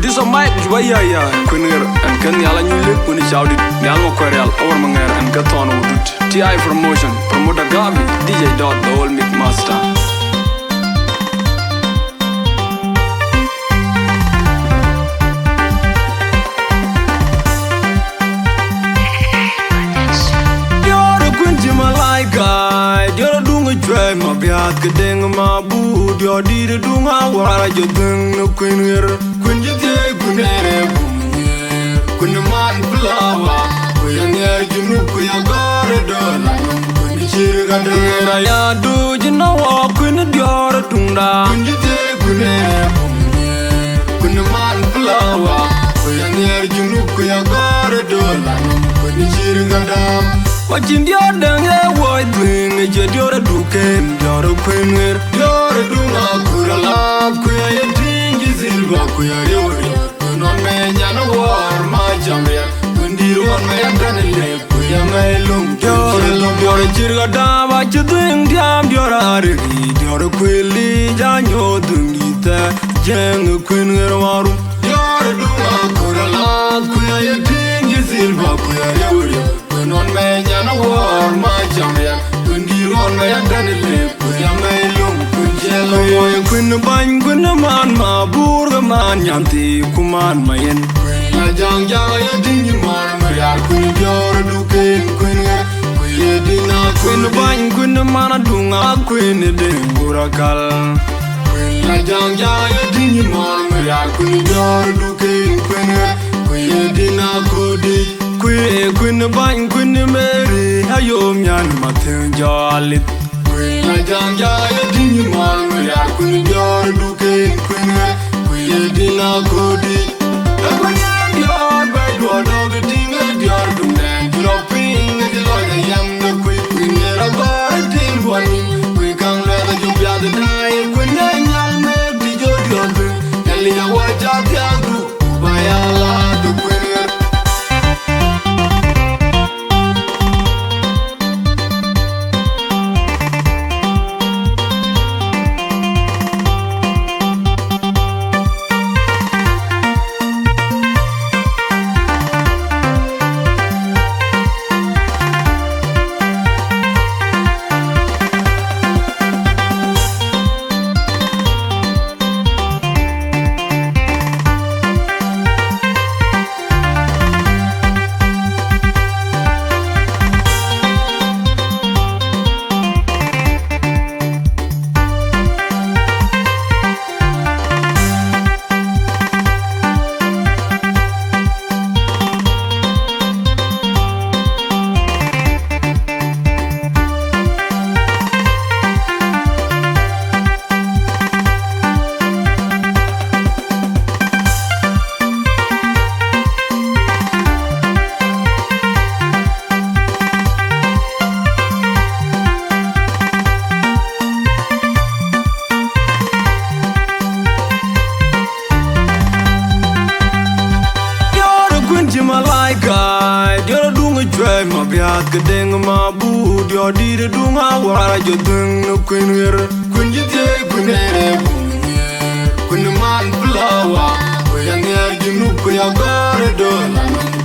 Producer Mike Jubaya Kuei and Ken Nhial and Nhial when he shouted Nhial Mokoreal over Manger and Gaton Udut TI Promotion Promoter Gavi DJ Dot the old Mick Master. You're doing a drive, my beard, getting my boot, your deed, do my war, you're doing no queen here. When you take Gunere, when the man flower, when you look, we are got a done. When you cheer, I do, you know, walk in the door, Tunda. When you take Gunere, when the man flower, when you look, we are got a done. When you cheer, watching the other white wing, you're a duke, you're a queen, you're a duma, Kurala, Kuei Xeer de Duk, Kuei not man, and a war, my jammer, when you want my Anthony, Kuei Lung, you're a Chirgada, what you doing, damn, you're a Quilly, and you're doing it, young Queen, you're a duma, Kurala, Kuei Xeer de Duk, Kuei non me nyana war ma jamya kundi ron me yandane kuya me lum kunjelo yo kun ban kun man ma burga man yanti kuman mayen la jang ja ya dingi man ma ya kun jor duken kun kuye dina kun ban kun man dunga kun de burakal la jang ja ya dingi man ma ya kun jor duken kun kuye dina kodi Queen Bang Queen Mary, Hayom Yan Matin Jolly. Queen La Janga, Dini Man, we are Queen Yor Duke, Queen Dina Cody. The Queen Yor by God of the Ding and Yor Duman, dropping the lawyer, young the Queen, a guard, one. We can't let you be the night. Queen Nhial made the Jordan, Elia watch out Yagu, by Allah, the Queen. You're doing a drive, my beard, getting my boot, your deed, do my war, you're doing no queen here. When you take Gunere, when the man flower, when you look, we are got a done.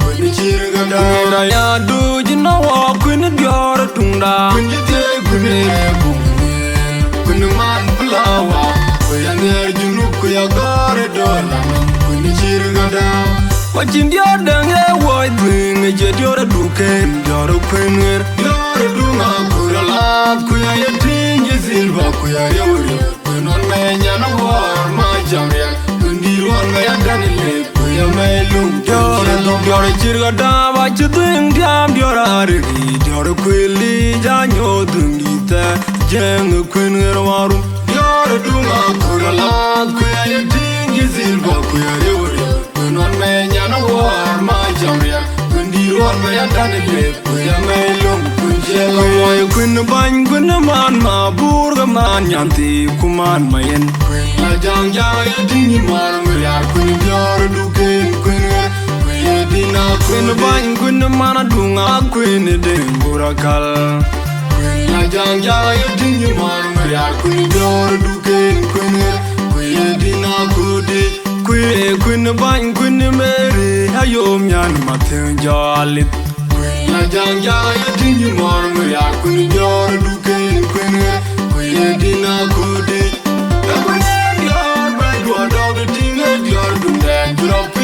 When you cheer, I do, you know, walk in the door, Tunda. When you take Gunere, when the man flower, when you look, we are got a done. When you cheer, watching the other white wing, you're a duke, you're a queen, you're a duma, Kurala, Kuei Xeer de Duk, Kuei not man, and a war, my jammer, kundi ron me yandane kuya me lum, you're a Chirgada, what you doing, damn, you're a Quilly, and you're doing it, young Queen, you're a duma, Kurala, Kuei Xeer de Duk, Kuei non me nyana war ma jamya kundi ron me yandane kuya me lum kunjelo yo kun ban kun man ma burga man yanti kuman mayen la jang ja ya dingi man me ya kun yor duken kuya dina kun ban kun man dunga kun de burakal la jang ja ya dingi man me ya kun yor duken kuya dina kudi Queen Queen bang queen Mary, ayom yan matin jalit. Queen la jang jang ya tingi mor me ya queen jor duken queen dina kudi. La queen yor by do dog tinga yor dum dan drop.